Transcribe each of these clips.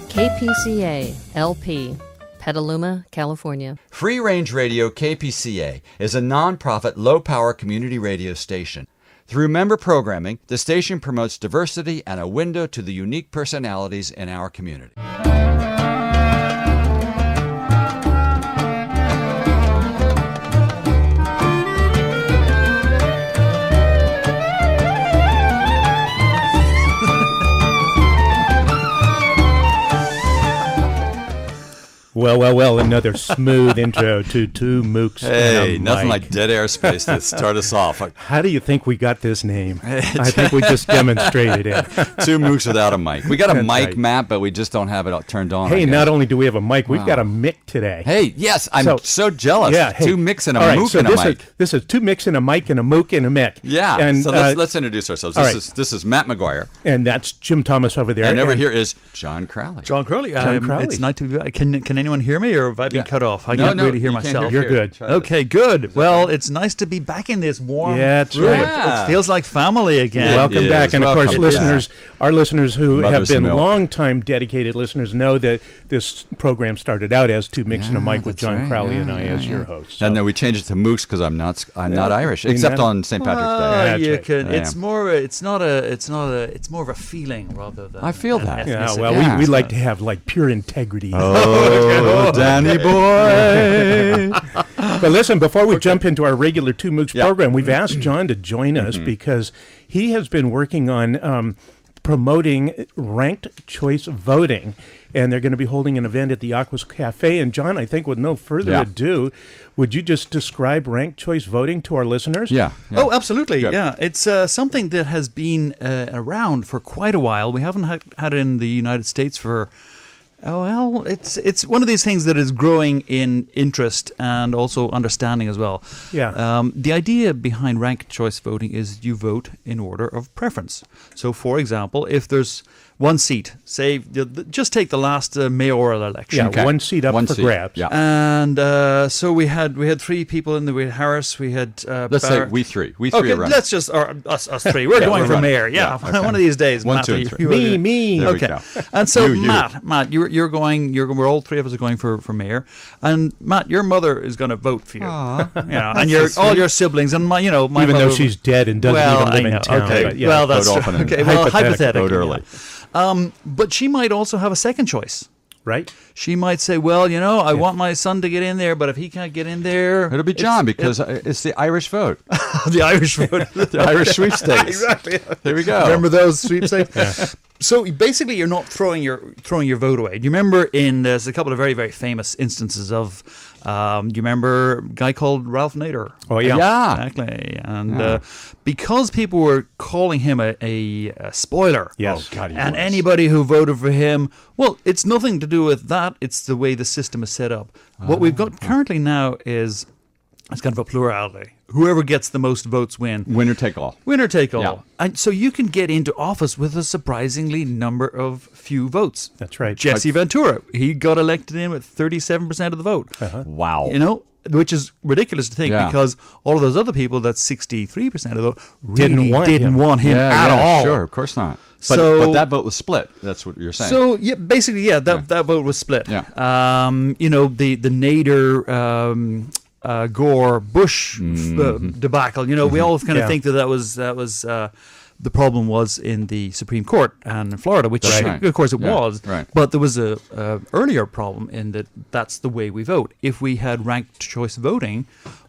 KPCA LP, Petaluma, California. Free Range Radio KPCA is a non-profit, low-power community radio station. Through member programming, the station promotes diversity and a window to the unique personalities in our community. Well, another smooth intro to Two Mooks and A Mic. Nothing like dead air space to start us off. How do you think we got this name? I think we just demonstrated it. Two Mooks without a mic. We got a That's mic, right. Matt, but we just don't have it turned on. Hey, not only do we have a mic, we've got a mic today. Hey, yes, I'm so jealous. Yeah, hey. Two Micks and a All right, Mook so and a Mic. This is Two Micks and a Mic and a Mook and a Mick. Yeah, and, so let's introduce ourselves. This is Matt McGuire. And that's Jim Thomas over there. And over here is John Crowley. John Crowley. Crowley. It's nice to be. Can anyone hear me, or have I been cut off? I can't really hear you can't myself. You're good. Okay, good. Well, it's nice to be back in this warm. Yeah, that's room. right. Yeah. It feels like family again. Welcome It back. is. And of course, Welcome. our listeners who Mother's have been milk. long-time dedicated listeners know that this program started out as Two Micks and a Mic with that's John right. Crowley Yeah, and I yeah, as yeah. your host. And then we changed it to Mooks because I'm not Irish, except on St. Patrick's Day. That's You right. can. I It's am. more. It's more of a feeling rather than. I feel an that. Yeah, ethnicity. well, Yeah. we like to have like pure integrity. Oh, Danny boy. But listen, before we jump into our regular Two Mooks Yeah. program, we've asked John to join us because he has been working on promoting ranked choice voting. And they're going to be holding an event at the Aquas Cafe. And John, I think with no further ado, would you just describe ranked choice voting to our listeners? Yeah. Oh, absolutely. Good. Yeah, it's something that has been around for quite a while. We haven't had it in the United States for. Oh, well, it's one of these things that is growing in interest and also understanding as well. Yeah. The idea behind ranked choice voting is you vote in order of preference. So, for example, if there's one seat, say, just take the last mayoral election. Yeah, Okay. one seat up One for seat. grabs. Yeah. And so we had three people in there. We had Harris, we had Let's say Barrett. we three. We three Okay, are running. let's just us three. We're going we're for running. mayor. Yeah, Yeah, okay. one of these days. 1, Matt, 2, and you- 3. you- Me. There we Okay, go. and so You. Matt, you're going. We're all three of us are going for mayor, and Matt, your mother is going to vote for you. And all your siblings and my Even mother, though she's dead and doesn't well, even live I in know. town. Okay, but yeah. well, that's Vote true. often and Okay, well, hypothetically. hypothetically, Vote early. yeah. But she might also have a second choice. right? She might say, well, I want my son to get in there, but if he can't get in there... It'll be John because it's the Irish vote. the Irish vote. The Irish sweepstakes. Exactly. There we go. Remember those sweepstakes? So basically, you're not throwing your vote away. Do you remember there's a couple of very, very famous instances of... do you remember a guy called Ralph Nader? Oh, yeah. Yeah. Exactly. And because people were calling him a spoiler, Yes. Oh, God, he and was. anybody who voted for him, well, it's nothing to do with that. It's the way the system is set up. What we've got currently now is it's kind of a plurality. Whoever gets the most votes win. Winner take all. Winner take all. Yeah. And so you can get into office with a surprisingly number of few votes. That's right. Jesse Ventura, he got elected in with 37% of the vote. Wow. Which is ridiculous to think Yeah. because all of those other people, that's 63% of the vote, Didn't really want didn't him. want him Yeah, at yeah, all. Sure, of course not. So- But that vote was split. That's what you're saying. So yeah, basically, that vote was split. Yeah. The Nader, Gore, Bush debacle. We all kind of Yeah. think that was the problem was in the Supreme Court and in Florida, which Right. of course it Yeah, was. right. But there was a earlier problem in that's the way we vote. If we had ranked choice voting,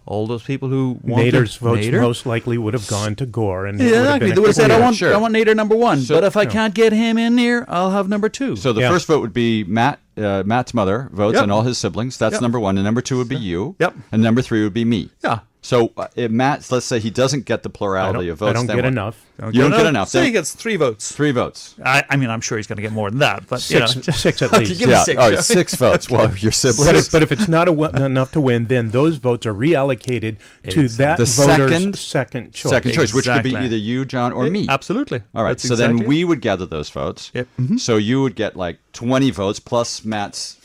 all those people who wanted Nader's votes Nader, most likely would have gone to Gore. And it would yeah, have exactly. been They would have said, Yeah, I sure. want Nader number one. So- but if I can't get him in here, I'll have number two. So the Yeah. first vote would be Matt's mother votes Yep. and all his siblings. That's Yep. number one. And number two would be you. Yep. And number three would be me. yeah. So if Matt, let's say he doesn't get the plurality of votes. I don't then get what? enough. You don't get enough. So Then he gets 3 votes. 3 votes. I mean, I'm sure he's going to get more than that, but Six at Okay, least. give me Yeah. 6. Oh, 6 votes. Well, your siblings. But if it's not enough to win, then those votes are reallocated to that The voter's second choice. Second choice, which could be Exactly. either you, John, or me. Absolutely. All right. That's So then exactly we would gather those votes. Yep. So you would get like 20 votes plus Matt's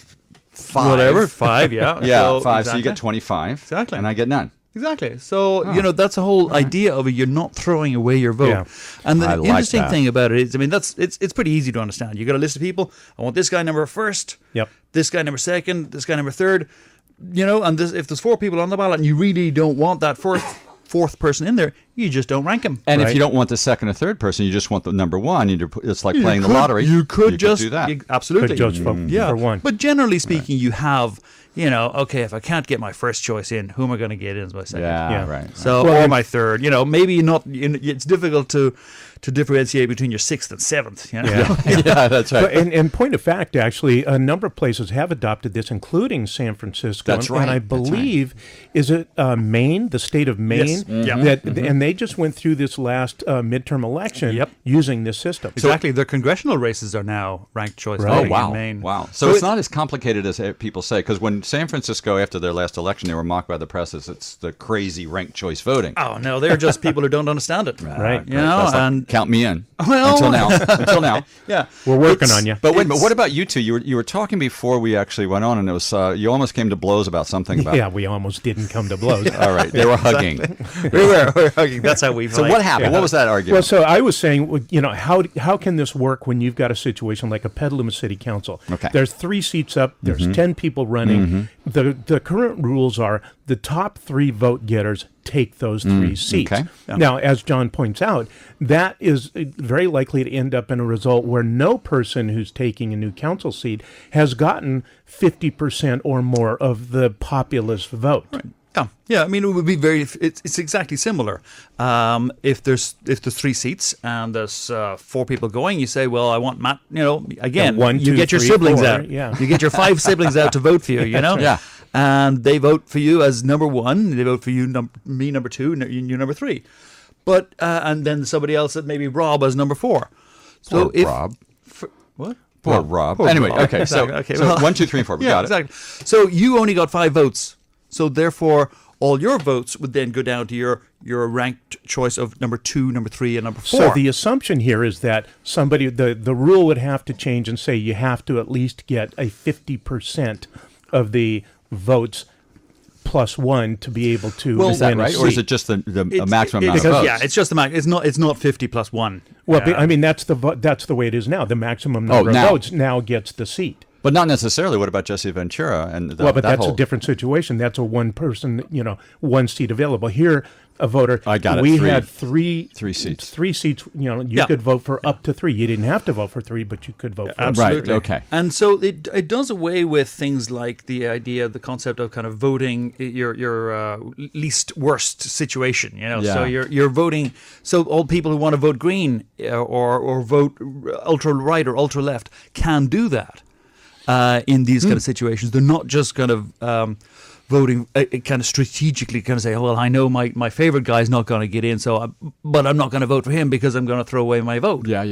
5. Whatever, 5, yeah. Yeah, So, 5. So you exactly. get 25. Exactly. And I get none. Exactly. So, that's the whole idea of it. You're not throwing away your vote. Yeah. And the I like interesting that. thing about it is, it's pretty easy to understand. You got a list of people. I want this guy number first. Yep. This guy number second. This guy number third. And if there's 4 people on the ballot and you really don't want that fourth person in there, you just don't rank him. And Right. if you don't want the second or third person, you just want the number one. It's like playing the lottery. You could just do that. Absolutely. Could just vote for one. But generally speaking, you have, okay, if I can't get my first choice in, who am I going to get in as my second? Yeah, Yeah. right. So, Well, or and- my third. Maybe not. It's difficult to differentiate between your 6th and 7th. Yeah. Yeah, that's right. But, and point of fact, actually, a number of places have adopted this, including San Francisco. That's right. And I That's right. believe, is it Maine, the state of Maine? Yes. Yeah. That, And they just went through this last midterm election Yep. using this system. Exactly. Their congressional races are now ranked choice Right. Oh, voting wow. in Maine. Wow. So it's not as complicated as people say, because when San Francisco, after their last election, they were mocked by the press as it's the crazy ranked choice voting. Oh no, they're just people who don't understand it. Right. That's like, and count me in. Well- until now. Until now. yeah, We're working on you. But wait a minute, what about you two? You were talking before we actually went on, and it was you almost came to blows about something about. Yeah, we almost didn't come to blows. All right, they were hugging. we're hugging. That's how we. So what happened? Yeah. What was that Well, argument? so I was saying, how can this work when you've got a situation like a Petaluma City Council? Okay. There's 3 seats up. There's 10 people running. The current rules are the top 3 vote getters take those 3 seats. okay. Now, as John points out, that is very likely to end up in a result where no person who's taking a new council seat has gotten 50% or more of the populist vote. Yeah. I mean, it would be It's exactly similar. If there's 3 seats and there's 4 people going, you say, well, I want Matt. Again, Yeah, 1, you 2, get your 3, siblings 4, out. yeah. You get your 5 siblings out to vote for you. Yeah. And they vote for you as number 1. They vote for you, me number 2, you number 3. But and then somebody else, that maybe Rob as number 4. So Poor Rob. What? Poor Rob. Poor Anyway, Rob. okay. Exactly. Okay, So well- 1, 2, 3, and 4. We got it. exactly. So you only got 5 votes. So therefore, all your votes would then go down to your ranked choice of number 2, number 3, and number 4. So the assumption here is that the rule would have to change and say you have to at least get a 50% of the votes plus 1 to be able to Is that win a right, or is seat. it just the maximum amount of because- votes? Yeah, it's just the max. It's not 50 plus 1. Well, I mean that's the way it is now. The maximum number of now. votes now gets the seat. But not necessarily. What about Jesse Ventura and But that's whole... a different situation. That's a one person, 1 seat available. Here, a voter. I got it. We 3. had 3 seats. 3 seats. You Yeah. could vote for up to 3. You didn't have to vote for 3, but you could vote for Absolutely. Right, okay. And so it does away with things like the idea, the concept of kind of voting your least worst situation. So Yeah. you're voting. So all people who want to vote green or vote ultra right or ultra left can do that in these kind of situations. They're not just kind of voting kind of strategically, kind of say, oh, well, I know my favorite guy's not going to get in, but I'm not going to vote for him because I'm going to throw away my vote. Yeah.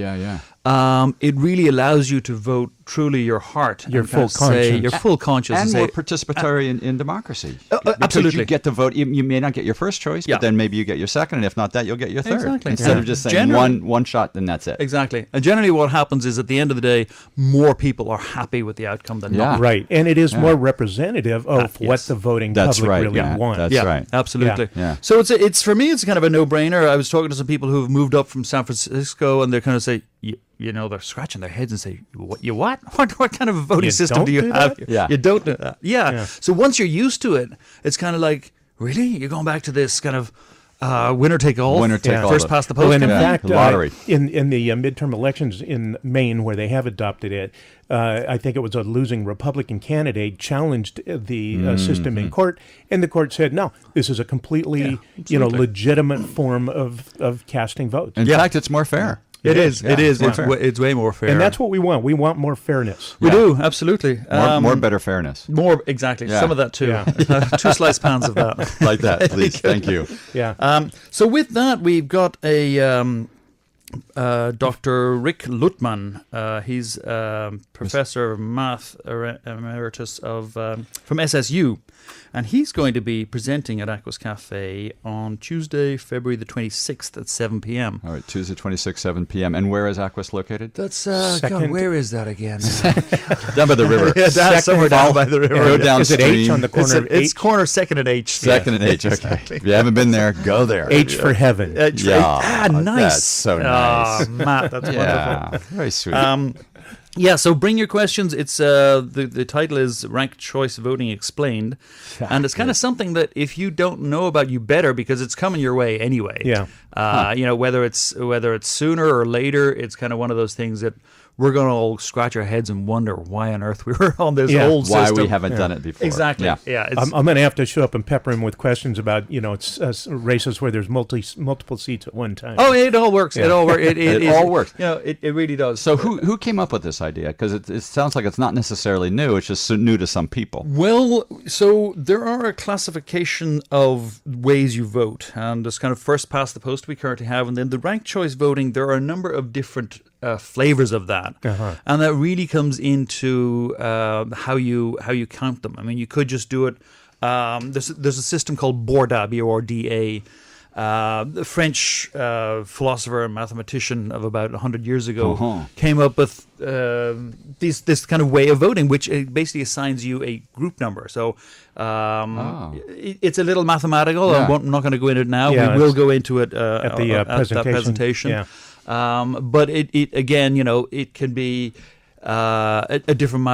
It really allows you to vote truly your heart, Your and kind of full say- conscience. your full conscience, And say, more participatory in democracy. Because absolutely. you get to vote. You may not get your first choice, Yeah. but then maybe you get your second, and if not that, you'll get your third. Exactly. Instead Yeah. of just saying Generally- one shot, then that's it. Exactly. And generally what happens is at the end of the day, more people are happy with the outcome than Yeah. not. Right, and it is more representative of what yes. the voting That's public right, really yeah. wants. That's Yeah, right. absolutely. Yeah. So it's for me, it's kind of a no-brainer. I was talking to some people who have moved up from San Francisco, and they're kind of say, they're scratching their heads and say, "What? You what? What kind of a voting You system don't do you do have? that? Yeah. You don't do that. Yeah. Yeah. So once you're used to it, it's kind of like, really, you're going back to this kind of winner take all, Winner take all. first past the post. Well, and in Yeah, fact, the lottery. in the midterm elections in Maine, where they have adopted it, I think it was a losing Republican candidate challenged the system in court, and the court said, no, this is a completely absolutely. legitimate form of casting votes. In fact, it's more fair. It is. Yeah, It is. more It's, fair. it's way more fair. And that's what we want. We want more fairness. we do. Absolutely. More better fairness. More exactly. Yeah. Some of that too. Yeah. 2 sliced pans of that. Like that, please. Thank you. Yeah. So with that, we've got Dr. Rick Lutman. He's professor of math emeritus from SSU. And he's going to be presenting at Aquas Cafe on Tuesday, February the 26th at 7 p.m. All right, Tuesday, 26, 7 p.m. And where is Aquas located? That's, God, where is that again? Down by the river. Yeah, that's somewhere down by the river. Go downstream. Is it H on the corner of H? It's corner 2nd and H. Second and H, okay. Exactly. If you haven't been there, go there. H for heaven. Yeah, nice. that's so nice. Matt, that's wonderful. Very sweet. Yeah, so bring your questions. It's the title is Ranked Choice Voting Explained, and it's kind of something that if you don't know about, you better, because it's coming your way anyway. Yeah. You know, whether it's sooner or later, it's kind of one of those things that we're going to all scratch our heads and wonder why on earth we were on this old why system. we haven't done it before. Exactly. Yeah. I'm going to have to show up and pepper him with questions about, it's races where there's multiple seats at one time. Oh, it all works. Yeah. It all works. It all works. You know, it really does. So who came up with this idea? Because it sounds like it's not necessarily new. It's just new to some people. Well, so there are a classification of ways you vote, and there's kind of first past the post we currently have, and then the ranked choice voting. There are a number of different flavors of that, and that really comes into how you count them. I mean, you could just do it. There's a system called BORDA, BORDA. The French philosopher and mathematician of about 100 years ago came up with this kind of way of voting, which basically assigns you a group number. So it's a little mathematical. Yeah. I'm not going to go into it now. Yeah, we will go into it at the that presentation. Yeah. But it again, it can be a different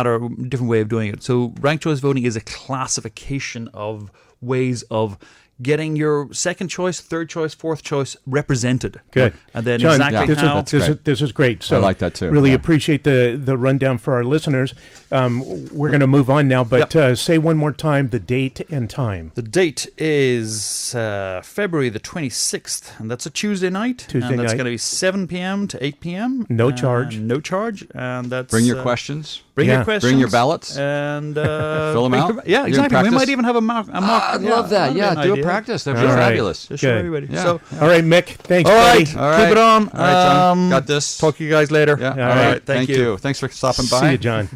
way of doing it. So ranked choice voting is a classification of ways of getting your second choice, third choice, fourth choice represented. Good. And then John, exactly how... this is great. So I like that too. Really Yeah. appreciate the rundown for our listeners. We're going to move on now, but say one more time the date and time. The date is February the 26th, and that's a Tuesday night. And that's going to be 7 p.m. to 8 p.m. No charge. No charge. And that's... Bring your questions. Bring your questions. Bring your ballots. And fill them out. Yeah, You gonna exactly. We practice? might even have a mock. I'd love that. Yeah, do a practice. That'd be All right. fabulous. Just show Good. everybody. Yeah. So, All right, Mick. Thanks, all buddy. right. All right. Keep it on. All right, John. Got this. Talk to you guys later. Yeah. All right. Thank you. Thanks for stopping by. See you, John.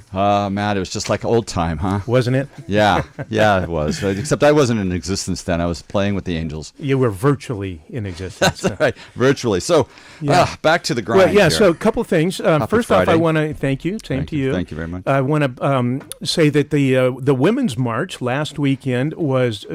Matt, it was just like old time, huh? Wasn't it? Yeah, it was. Except I wasn't in existence then. I was playing with the angels. You were virtually in existence. That's right, virtually. So, back to the grind. Well, yeah, here. so a couple things. First off, Friday. I want to thank you. Same to you. Thank you very much. I want to say that the Women's March last weekend was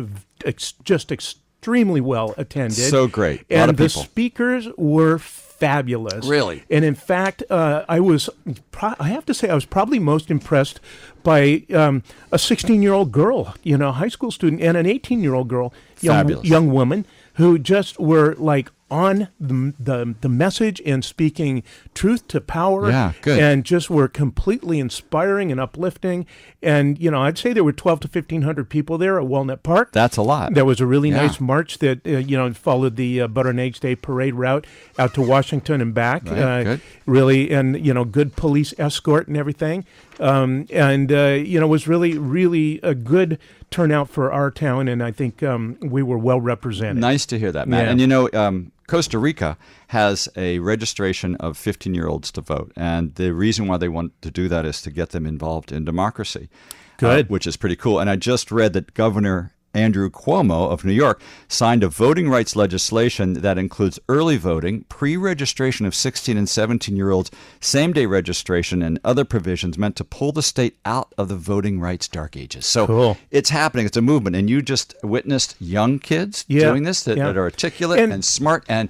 just extremely well attended. So great. A And lot of the people. speakers were fabulous. Really? And in fact, I have to say I was probably most impressed by a 16-year-old girl, high school student, and an 18-year-old girl, Fabulous. young woman, who just were like on the message and speaking truth to power. Yeah, good. And just were completely inspiring and uplifting. And, I'd say there were 12 to 1,500 people there at Walnut Park. That's a lot. There was a really Yeah. nice march that, followed the Butter and Eggs Day parade route out to Washington and back. Right, good. Really, and, good police escort and everything. It was really, really a good turnout for our town, and I think we were well represented. Nice to hear that, Matt. Yeah. And Costa Rica has a registration of 15-year-olds to vote, and the reason why they want to do that is to get them involved in democracy. Good. Which is pretty cool. And I just read that Governor Andrew Cuomo of New York signed a voting rights legislation that includes early voting, pre-registration of 16 and 17-year-olds, same-day registration, and other provisions meant to pull the state out of the voting rights dark ages. So Cool. It's happening. It's a movement. And you just witnessed young kids doing this that are articulate and smart and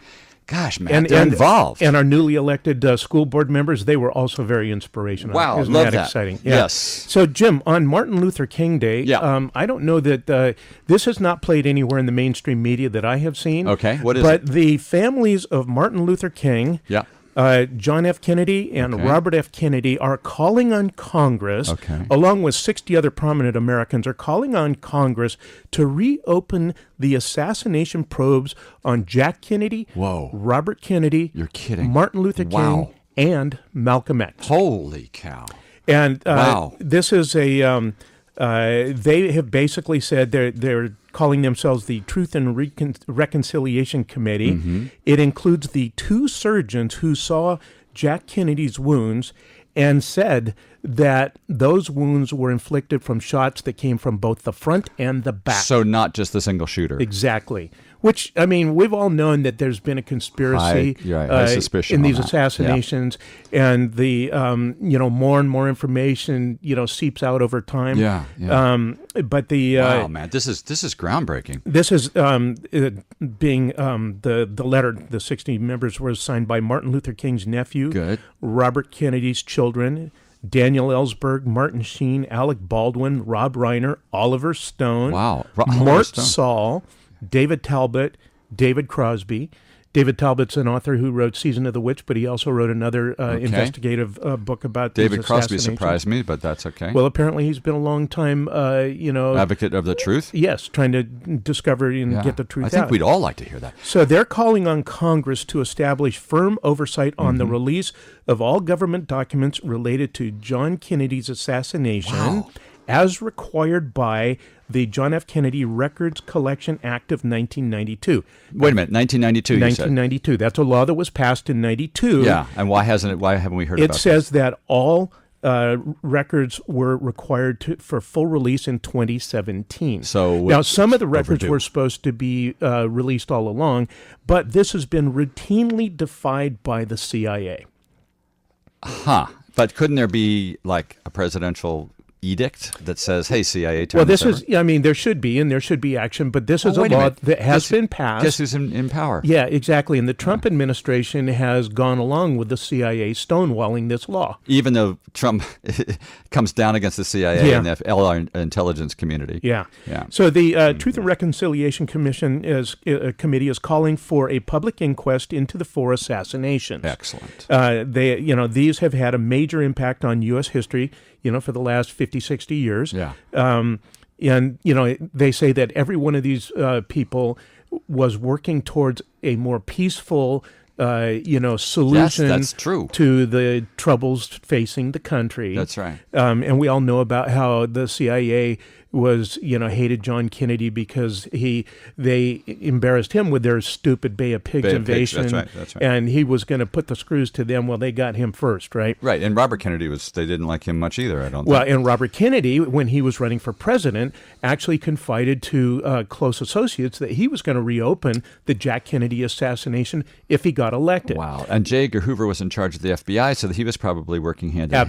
gosh, man, they're involved. And our newly elected school board members, they were also very inspirational. Wow, Isn't love that that. exciting? Yes. So, Jim, on Martin Luther King Day, I don't know that this has not played anywhere in the mainstream media that I have seen. Okay, what is but it? the families of Martin Luther King, John F. Kennedy and Robert F. Kennedy are calling on Congress, along with 60 other prominent Americans, are calling on Congress to reopen the assassination probes on Jack Kennedy, Robert Kennedy, You're kidding. Martin Luther King, and Malcolm X. Holy cow. And Wow. this is a They have basically said they're calling themselves the Truth and Reconciliation Committee. Mm-hmm. It includes the 2 surgeons who saw Jack Kennedy's wounds and said that those wounds were inflicted from shots that came from both the front and the back. So not just the single shooter. Exactly. Which, I mean, we've all known that there's been a conspiracy high suspicion in on these that. assassinations, and the more and more information seeps out over time. But the wow, man, this is groundbreaking. This is being the letter. The 60 members was signed by Martin Luther King's nephew, Good. Robert Kennedy's children, Daniel Ellsberg, Martin Sheen, Alec Baldwin, Rob Reiner, Oliver Stone, Mort Saul, David Talbot, David Crosby. David Talbot's an author who wrote Season of the Witch, but he also wrote another investigative book about David these Crosby assassinations. surprised me, but that's okay. Well, apparently he's been a long time, advocate of the truth? Yes, trying to discover and get the truth out. I think we'd all like to hear that. So they're calling on Congress to establish firm oversight on the release of all government documents related to John Kennedy's assassination as required by the John F. Kennedy Records Collection Act of 1992. Wait a minute, 1992, you said? 1992. That's a law that was passed in 92. Yeah, and why haven't we heard about it? It says that all records were required for full release in 2017. So now, some of the records were supposed to be released all along, but this has been routinely defied by the CIA. Huh. But couldn't there be like a presidential edict that says, hey, CIA, well, this is, I mean, there should be, and there should be action, but this is a law that has been passed. Guess who's in power? Yeah, exactly. And the Trump administration has gone along with the CIA stonewalling this law. Even though Trump comes down against the CIA and the intelligence community. Yeah. So the Truth and Reconciliation Committee is calling for a public inquest into the 4 assassinations. Excellent. These have had a major impact on U.S. history, for the last 50, 60 years. Yeah. And, they say that every one of these people was working towards a more peaceful, solution Yes, that's true. to the troubles facing the country. That's right. And we all know about how the CIA was, hated John Kennedy because they embarrassed him with their stupid Bay of Pigs invasion. That's right. And he was going to put the screws to them. Well, they got him first, right? Right. And Robert Kennedy they didn't like him much either, I don't think. Well, and Robert Kennedy, when he was running for president, actually confided to close associates that he was going to reopen the Jack Kennedy assassination if he got elected. Wow. And J. Edgar Hoover was in charge of the FBI, so he was probably working hand in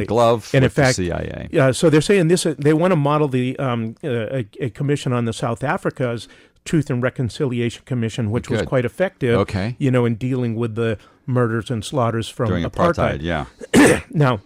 glove and with in fact, the CIA. So they're saying this. They want to model a commission on the South Africa's Truth and Reconciliation Commission, which was quite effective. In dealing with the murders and slaughters from during apartheid. Yeah. Now,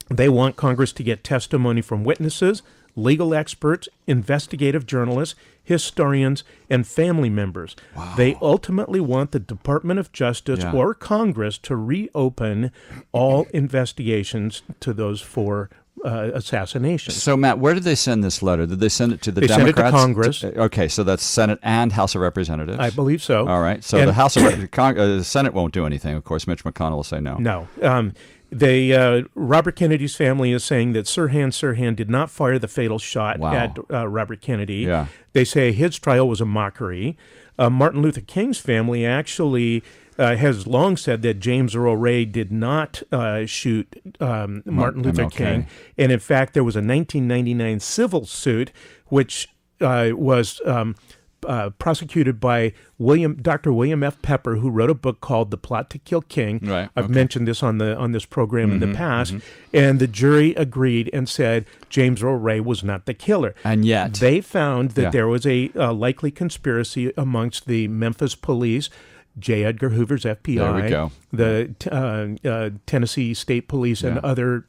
they want Congress to get testimony from witnesses, legal experts, investigative journalists, historians, and family members. Wow. They ultimately want the Department of Justice or Congress to reopen all investigations to those 4 assassinations. So, Matt, where did they send this letter? Did they send it to the Democrats? Democrats? They sent it to Congress. Okay, so that's Senate and House of Representatives. I believe so. All right. So the House of Senate won't do anything. Of course, Mitch McConnell will say no. No. Robert Kennedy's family is saying that Sirhan did not fire the fatal shot at Robert Kennedy. Yeah. They say his trial was a mockery. Martin Luther King's family actually has long said that James Earl Ray did not shoot Martin Luther King. And in fact, there was a 1999 civil suit which was prosecuted by Dr. William F. Pepper, who wrote a book called The Plot to Kill King. Right. I've mentioned this on this program in the past. And the jury agreed and said James Earl Ray was not the killer. And yet they found that there was a likely conspiracy amongst the Memphis police, J. Edgar Hoover's FBI, there we go. the Tennessee State Police, and other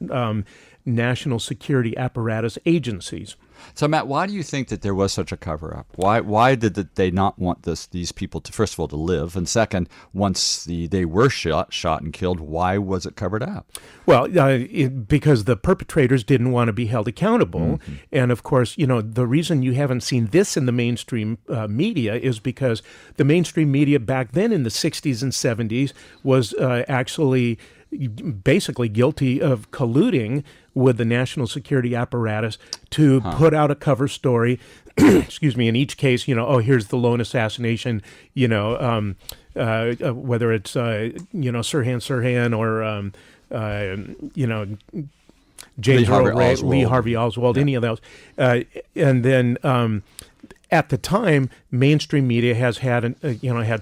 national security apparatus agencies. So, Matt, why do you think that there was such a cover-up? Why did they not want these people to, first of all, to live, and second, once they were shot and killed, why was it covered up? Well, because the perpetrators didn't want to be held accountable, and of course, the reason you haven't seen this in the mainstream media is because the mainstream media back then in the 60s and 70s was actually basically guilty of colluding with the national security apparatus to put out a cover story. Excuse me. In each case, here's the lone assassination. Whether it's Sirhan or James Earl Ray, Lee Harvey Oswald, any of those, and then. At the time, mainstream media has had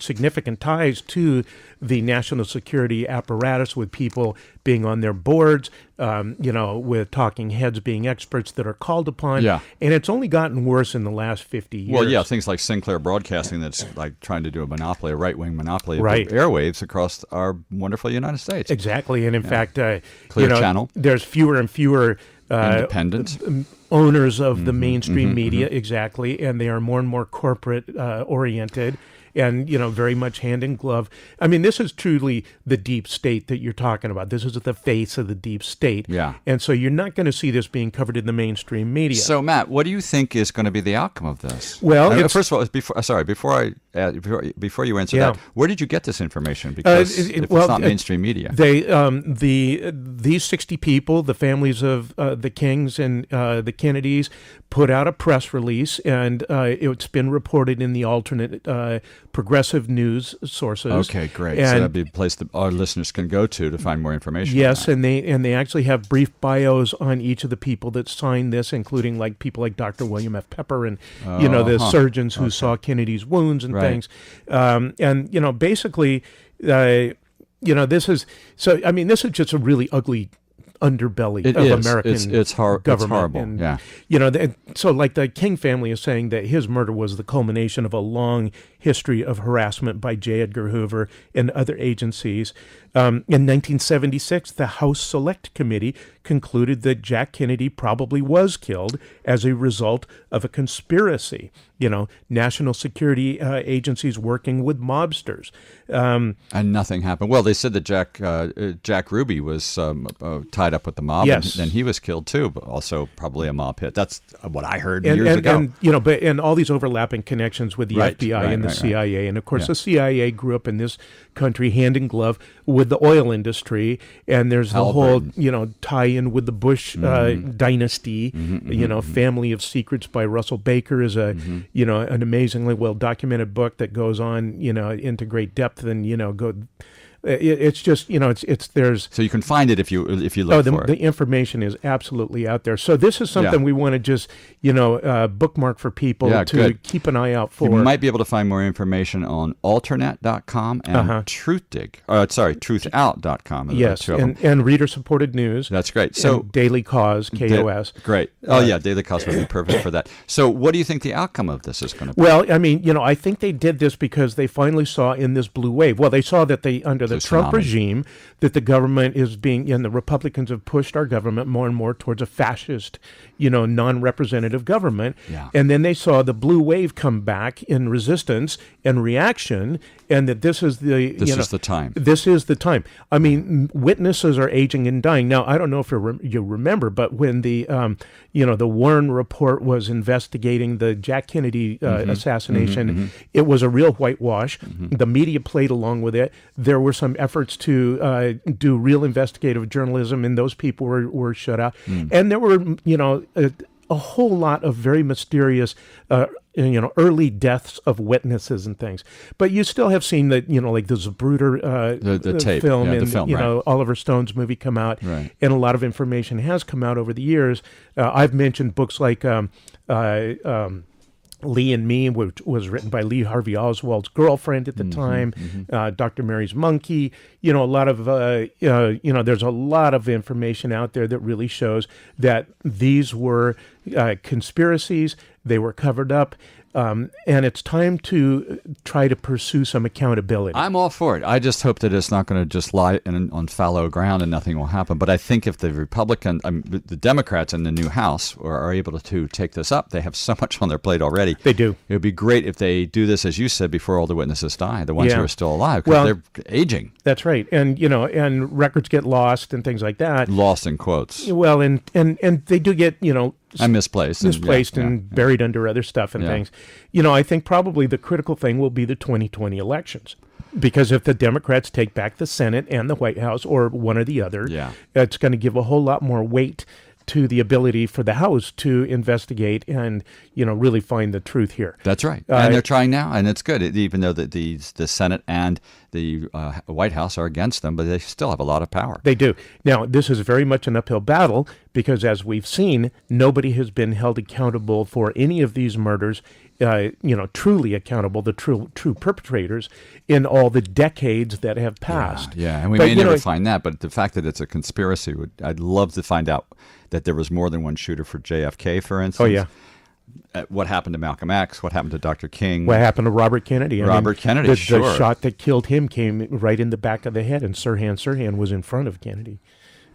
significant ties to the national security apparatus, with people being on their boards, with talking heads being experts that are called upon. Yeah. And it's only gotten worse in the last 50 years. Well, yeah, things like Sinclair Broadcasting that's like trying to do a monopoly, a right-wing monopoly of Right. airwaves across our wonderful United States. Exactly. And in fact, Clear Channel. There's fewer and fewer Independent. owners of the mainstream media, exactly, and they are more and more corporate oriented, and very much hand in glove. I mean, this is truly the deep state that you're talking about. This is the face of the deep state. Yeah. And so you're not going to see this being covered in the mainstream media. So, Matt, what do you think is going to be the outcome of this? Well, first of all, before you answer Yeah. that, where did you get this information? Because if it's not mainstream media, these 60 people, the families of the Kings and the Kennedys, put out a press release, and it's been reported in the alternate progressive news sources. Okay, great. And so that'd be a place that our listeners can go to find more information. yes, on that. and they actually have brief bios on each of the people that signed this, including like people like Dr. William F. Pepper and the surgeons who saw Kennedy's wounds and Right. things. And basically, this is so. I mean, this is just a really ugly underbelly It of is. American It's government. It's horrible. And, yeah. So like the King family is saying that his murder was the culmination of a long history of harassment by J. Edgar Hoover and other agencies. In 1976, the House Select Committee concluded that Jack Kennedy probably was killed as a result of a conspiracy. National security agencies working with mobsters. And nothing happened. Well, they said that Jack Ruby was tied up with the mob, Yes. and he was killed too, but also probably a mob hit. That's what I heard years ago. And all these overlapping connections with the Right, FBI right, and the right, right. CIA, and of course Yeah. the CIA grew up in this country hand in glove with the oil industry, and there's the whole tie-in with the Bush dynasty. Family of Secrets by Russell Baker is an amazingly well documented book that goes on into great depth, and it's just it's there's. So you can find it if you look for it. The information is absolutely out there. So this is something we want to just bookmark for people to good. keep an eye out for. You might be able to find more information on alternet.com and truthout.com. Yes, and reader-supported news. That's great. So and Daily Cause, KOS. Great. Daily Cause would be perfect for that. So what do you think the outcome of this is going to be? Well, I mean, I think they did this because they finally saw in this blue wave. Well, they saw that under the Trump regime, that the government is being, and the Republicans have pushed our government more and more towards a fascist, non-representative government. Yeah. And then they saw the blue wave come back in resistance and reaction, and that this is the time. This is the time. I mean, witnesses are aging and dying. Now, I don't know if you remember, but when the the Warren report was investigating the Jack Kennedy assassination, it was a real whitewash. The media played along with it. There were some efforts to do real investigative journalism, and those people were shut out. And there were, a whole lot of very mysterious, early deaths of witnesses and things. But you still have seen that, like the Zapruder the tape, film, the and film, right. Oliver Stone's movie come out, right. and a lot of information has come out over the years. I've mentioned books like Lee and Me, which was written by Lee Harvey Oswald's girlfriend at the time, Dr. Mary's Monkey. A lot of, there's a lot of information out there that really shows that these were conspiracies. They were covered up. And it's time to try to pursue some accountability. I'm all for it. I just hope that it's not going to just lie on fallow ground and nothing will happen. But I think if the the Democrats in the new House are able to take this up, they have so much on their plate already. They do. It would be great if they do this, as you said, before all the witnesses die, the ones who are still alive, because they're aging. That's right. And, and records get lost and things like that. Lost in quotes. Well, and they do get, and misplaced. And buried under other stuff and things. I think probably the critical thing will be the 2020 elections. Because if the Democrats take back the Senate and the White House, or one or the other, it's going to give a whole lot more weight to the ability for the House to investigate and, really find the truth here. That's right. And they're trying now, and it's good, even though the Senate and the White House are against them, but they still have a lot of power. They do. Now, this is very much an uphill battle because, as we've seen, nobody has been held accountable for any of these murders, truly accountable, the true perpetrators in all the decades that have passed. Yeah, and we may never find that, but the fact that it's a conspiracy, I'd love to find out that there was more than one shooter for JFK, for instance. Oh, yeah. What happened to Malcolm X? What happened to Dr. King? What happened to Robert Kennedy? Kennedy, sure. The shot that killed him came right in the back of the head, and Sirhan was in front of Kennedy.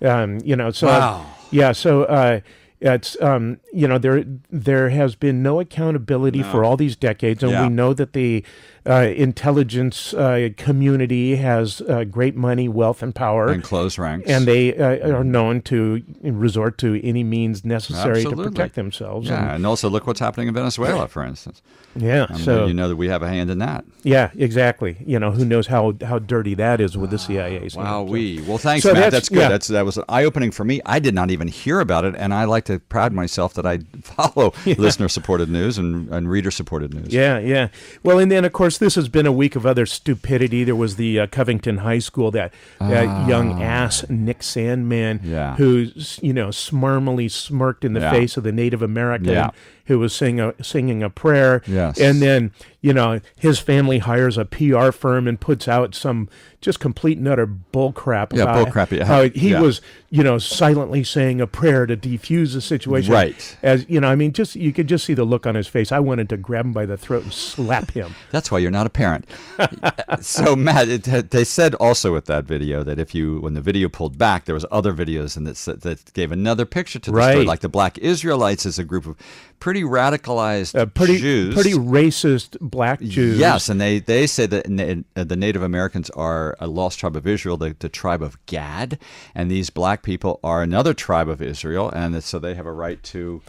Wow. Yeah, so it's there has been no accountability for all these decades, and we know that the intelligence community has great money, wealth, and power, and close ranks, and they are known to resort to any means necessary to protect themselves. Yeah, and also look what's happening in Venezuela, for instance. Yeah, so that we have a hand in that. Yeah, exactly. Who knows how dirty that is with the CIA. Well, thanks, Matt. That's good. Yeah. That was eye-opening for me. I did not even hear about it, and I like to pride myself that I follow listener-supported news and reader-supported news. Yeah. Well, and then, of course, this has been a week of other stupidity. There was the Covington High School, that young ass Nick Sandman, who, smarmily smirked in the face of the Native American who was singing a prayer. Yes. And then, his family hires a PR firm and puts out some just complete and utter bullcrap about how he was, silently saying a prayer to defuse the situation. Right. As, you could just see the look on his face. I wanted to grab him by the throat and slap him. That's why you're not a parent. So, Matt, they said also with that video that when the video pulled back, there was other videos and that gave another picture to the story, like the Black Israelites as a group of pretty radicalized Jews. Pretty racist black Jews. Yes, and they say that the Native Americans are a lost tribe of Israel, the tribe of Gad, and these black people are another tribe of Israel, and so they have a right to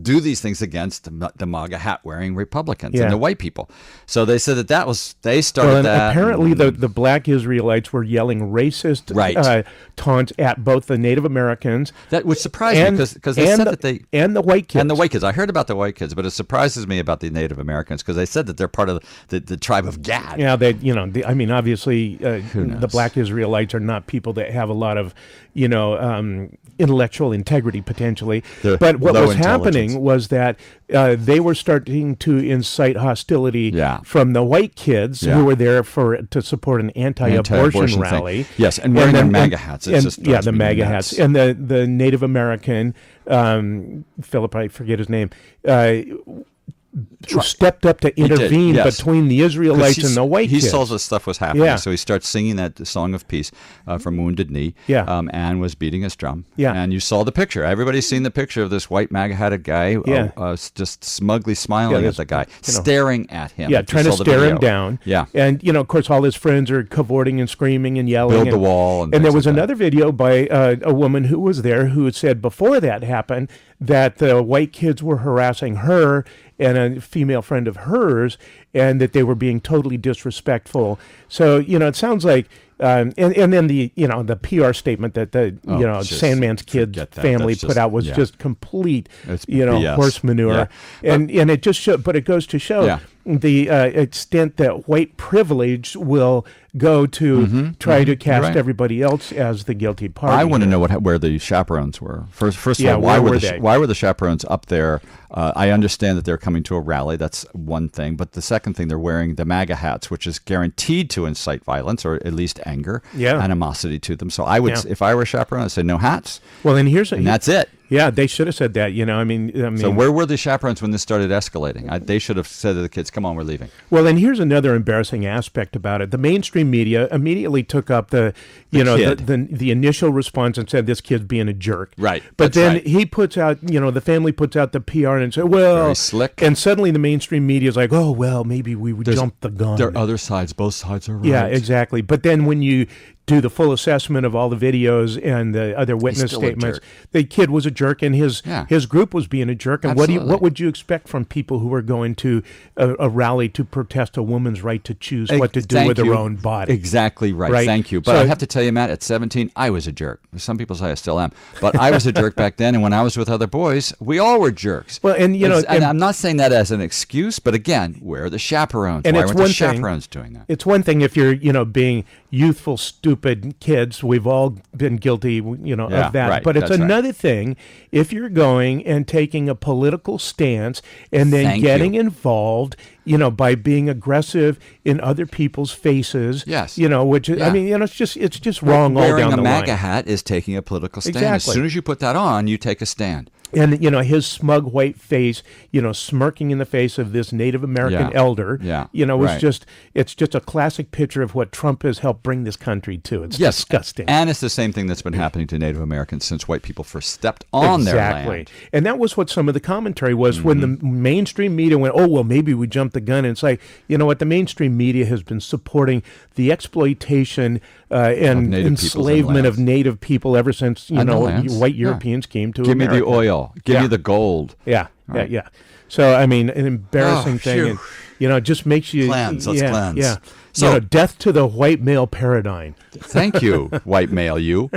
do these things against the MAGA hat-wearing Republicans and the white people. So they said they started that. Apparently the black Israelites were yelling racist taunts at both the Native Americans. That would surprise me because they said that they... And the white kids. And the white kids. I heard about the white kids, but it surprises me about the Native Americans because they said that they're part of the tribe of Gad. Yeah, obviously the black Israelites are not people that have a lot of, intellectual integrity potentially. But what was happening was that they were starting to incite hostility from the white kids who were there to support an anti-abortion rally. Thing. Yes, and wearing their MAGA hats. The MAGA hats. And the Native American, Philip, I forget his name, stepped up to intervene between the Israelites and the white kids. He saw this stuff was happening, so he starts singing that song of peace from Wounded Knee, and was beating his drum. And you saw the picture. Everybody's seen the picture of this white MAGA-hatted guy just smugly smiling at the guy, staring at him. Yeah, trying to stare him down. Yeah. And, of course, all his friends are cavorting and screaming and yelling. Build the wall. And there was another video by a woman who was there who said before that happened that the white kids were harassing her and a female friend of hers, and that they were being totally disrespectful. So, it sounds like, and then the PR statement that Sandman's kid family put out was just complete, horse manure. Yeah. And it just but it goes to show the extent that white privilege will go to try to cast everybody else as the guilty party. I want to know where the chaperones were. First of all, why were the chaperones up there? I understand that they're coming to a rally. That's one thing. But the second thing, they're wearing the MAGA hats, which is guaranteed to incite violence or at least anger, animosity to them. So I would, if I were a chaperone, I'd say no hats. Well, then that's it. Yeah, they should have said that. So where were the chaperones when this started escalating? They should have said to the kids, "Come on, we're leaving." Well, then here's another embarrassing aspect about it. The mainstream media immediately took up the initial response and said this kid's being a jerk. Right. But then he puts out, the family puts out the PR and said, well, very slick. And suddenly the mainstream media is like, oh, well, maybe we would jump the gun. There are other sides. Both sides are right. Yeah, exactly. But then when you do the full assessment of all the videos and the other witness still a statements. jerk. The kid was a jerk, and his group was being a jerk. And Absolutely. what would you expect from people who are going to a rally to protest a woman's right to choose what to do Thank with you. her own body? Exactly right. Right. Thank you. But So- I have to tell you, Matt, at 17, I was a jerk. Some people say I still am. But I was a jerk back then, and when I was with other boys, we all were jerks. Well, and you know, and I'm not saying that as an excuse, but again, where are the chaperones? And Why it's weren't one the thing- chaperones doing that? It's one thing if you're, being youthful, stupid kids. We've all been guilty, of that. right. But it's That's right. another thing if you're going and taking a political stance and then Thank getting you. involved, by being aggressive in other people's faces. Yes. Which Yeah. I mean, it's just wrong all Wearing down a the MAGA line. hat is taking a political stand. Exactly. As soon as you put that on, you take a stand. And his smug white face, smirking in the face of this Native American Yeah. elder, Yeah. was Right. it's just a classic picture of what Trump has helped bring this country to. It's disgusting. And it's the same thing that's been happening to Native Americans since white people first stepped on their land. And that was what some of the commentary was when the mainstream media went, oh, well, maybe we jumped the gun. And it's like, you know what? The mainstream media has been supporting the exploitation and Native peoples and enslavement of lands. Native people ever since, And the lands. white Yeah. Europeans came to Give America. me the oil. Give Yeah. me the gold. Yeah, Right. yeah. So, I mean, an embarrassing Oh, thing. phew. And, it just makes you... Cleanse, let's yeah, cleanse. Yeah. So- death to the white male paradigm. Thank you, white male. You.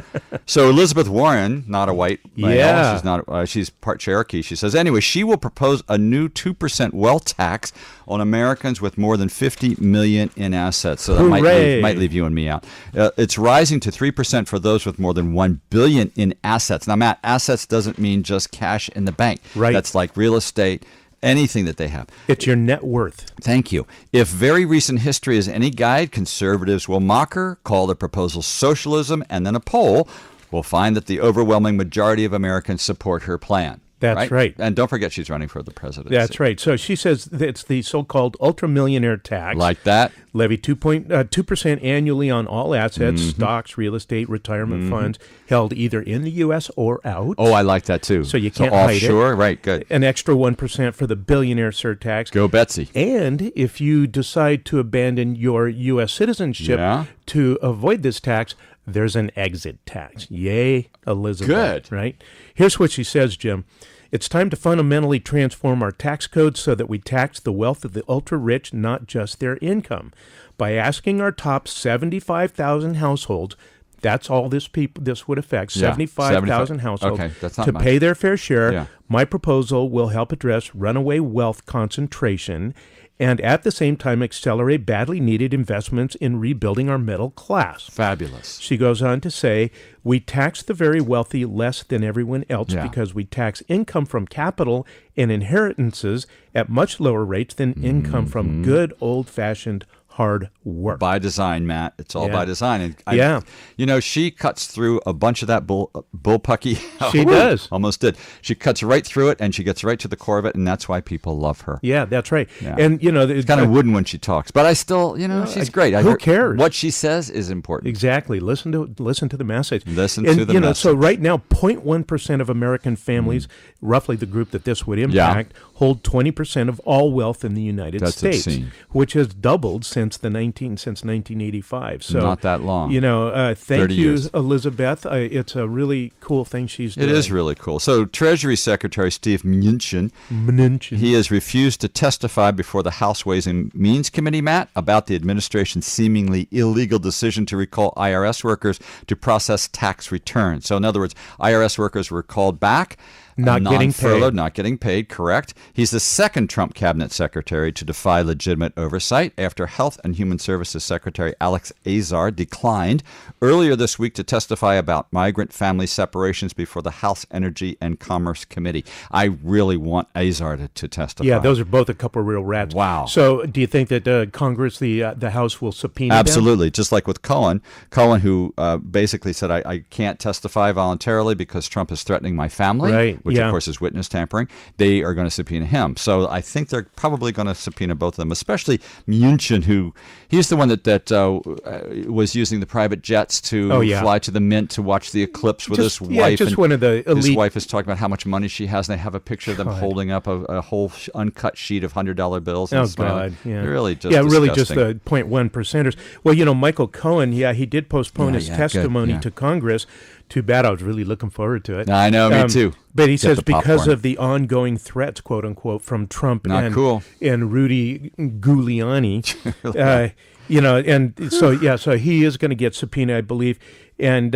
So Elizabeth Warren, not a white male. Yeah. She's not. She's part Cherokee. She says anyway. She will propose a new 2% wealth tax on Americans with more than $50 million in assets. So that Hooray. might leave you and me out. It's rising to 3% for those with more than $1 billion in assets. Now, Matt, assets doesn't mean just cash in the bank. Right. That's like real estate. Anything that they have. It's your net worth. Thank you. If very recent history is any guide, conservatives will mock her, call the proposal socialism, and then a poll will find that the overwhelming majority of Americans support her plan. That's right. And don't forget she's running for the presidency. That's right. So she says that it's the so-called ultra-millionaire tax. Like that. Levy 2% annually on all assets, stocks, real estate, retirement funds, held either in the U.S. or out. Oh, I like that too. So you can't hide it. offshore, right, good. An extra 1% for the billionaire surtax. Go Betsy. And if you decide to abandon your U.S. citizenship Yeah. to avoid this tax, there's an exit tax. Yay, Elizabeth. Good. Right? Here's what she says, Jim. It's time to fundamentally transform our tax code so that we tax the wealth of the ultra-rich, not just their income. By asking our top 75,000 households, that's all this would affect, Yeah, 75,000 households, Okay, that's not to much. pay their fair share. Yeah. My proposal will help address runaway wealth concentration and at the same time accelerate badly needed investments in rebuilding our middle class. Fabulous. She goes on to say, we tax the very wealthy less than everyone else Yeah. because we tax income from capital and inheritances at much lower rates than income from good old-fashioned hard work. By design, Matt. It's all Yeah. by design. And Yeah. She cuts through a bunch of that bullpucky. She does. Almost did. She cuts right through it, and she gets right to the core of it, and that's why people love her. Yeah, that's right. Yeah. And, It's kind of wooden when she talks, but I still, she's great. who cares? What she says is important. Exactly. Listen to the message. Listen and, to the So message. right now, 0.1% of American families, roughly the group that this would impact, hold 20% of all wealth in the United That's States, obscene. which has doubled since 1985. So Not that long. Thank 30 you, years. Elizabeth. It's a really cool thing she's doing. It is really cool. So Treasury Secretary Steve Mnuchin, he has refused to testify before the House Ways and Means Committee, Matt, about the administration's seemingly illegal decision to recall IRS workers to process tax returns. So in other words, IRS workers were called back. Not getting furloughed, paid. not getting paid, correct. He's the second Trump cabinet secretary to defy legitimate oversight after Health and Human Services Secretary Alex Azar declined earlier this week to testify about migrant family separations before the House Energy and Commerce Committee. I really want Azar to testify. Yeah, those are both a couple of real rats. Wow. So do you think that Congress, the House, will subpoena them? Absolutely. Just like with Cohen, who basically said, I can't testify voluntarily because Trump is threatening my family, Right. which Yeah. of course is witness tampering, they are going to subpoena him. So I think they're probably going to subpoena both of them, especially Mnuchin, he's the one that was using the private jets to fly to the Mint to watch the eclipse with his wife. Just and one of the elite. His wife is talking about how much money she has, and they have a picture of them holding up a whole uncut sheet of $100 bills. And God, yeah. They're really just really just disgusting. the 0.1 percenters. Well, Michael Cohen, he did postpone his testimony to Congress. Too bad. I was really looking forward to it. I know, me too. But he Get says the because popcorn. of the ongoing threats, quote unquote, from Trump and Rudy Giuliani, and so he is going to get subpoenaed, I believe. And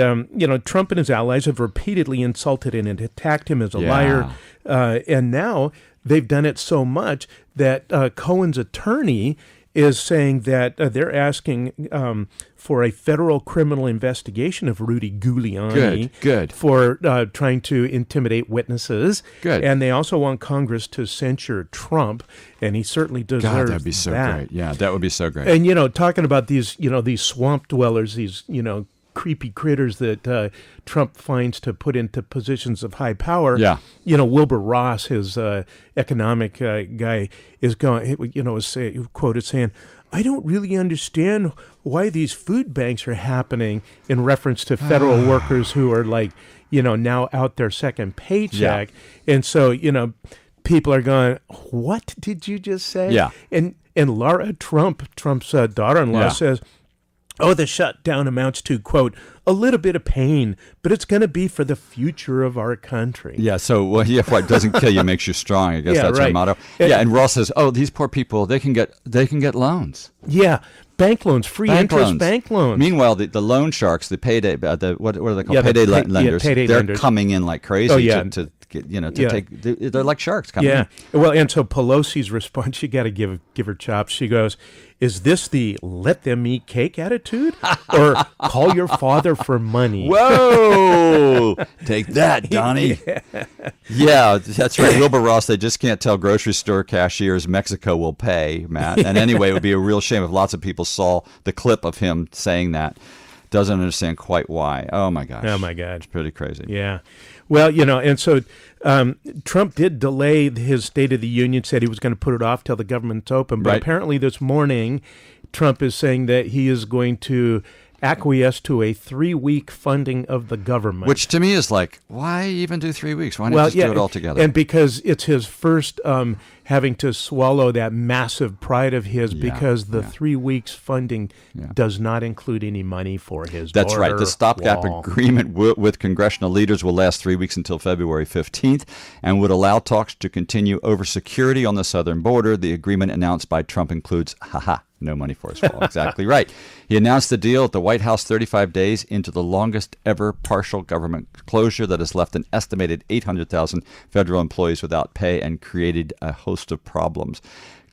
Trump and his allies have repeatedly insulted and attacked him as a liar, and now they've done it so much that Cohen's attorney is saying that they're asking for a federal criminal investigation of Rudy Giuliani for trying to intimidate witnesses. Good. And they also want Congress to censure Trump, and he certainly deserves that. God, that'd be so great. Yeah, that would be so great. And, talking about these, these swamp dwellers, these, creepy critters that Trump finds to put into positions of high power. Yeah. Wilbur Ross, his economic guy, is going, is quoted saying, "I don't really understand why these food banks are happening," in reference to federal workers who are now out their second paycheck. Yeah. And so, people are going, "What did you just say?" Yeah. And Laura Trump's daughter-in-law says, "Oh, the shutdown amounts to, quote, a little bit of pain, but it's going to be for the future of our country." Yeah, so what doesn't kill you makes you strong. I guess that's our motto. And Ross says, "Oh, these poor people, they can get loans." Yeah, bank loans, free interest bank loans. Meanwhile, the loan sharks, the payday, what are they called? Payday lenders. Payday they're lenders. Coming in like crazy to take. They're like sharks coming in. Well, and so Pelosi's response, you got to give her chops. She goes, "Is this the let them eat cake attitude, or call your father for money?" Whoa! Take that, Donnie. Yeah, that's right. Wilbur Ross, they just can't tell grocery store cashiers Mexico will pay, Matt. And anyway, it would be a real shame if lots of people saw the clip of him saying that. Doesn't understand quite why. Oh, my gosh. Oh, my God. It's pretty crazy. Yeah. Well, and so Trump did delay his State of the Union, said he was going to put it off till the government's open. But apparently this morning, Trump is saying that he is going to acquiesce to a 3-week funding of the government. Which to me is like, why even do 3 weeks? Why not just do it all together? And because it's his first having to swallow that massive pride of his, because the 3 weeks funding does not include any money for his That's border right. The stopgap wall. agreement with congressional leaders will last 3 weeks until February 15th and would allow talks to continue over security on the southern border. The agreement announced by Trump includes, no money for his fall. Exactly right. He announced the deal at the White House 35 days into the longest ever partial government closure that has left an estimated 800,000 federal employees without pay and created a host of problems.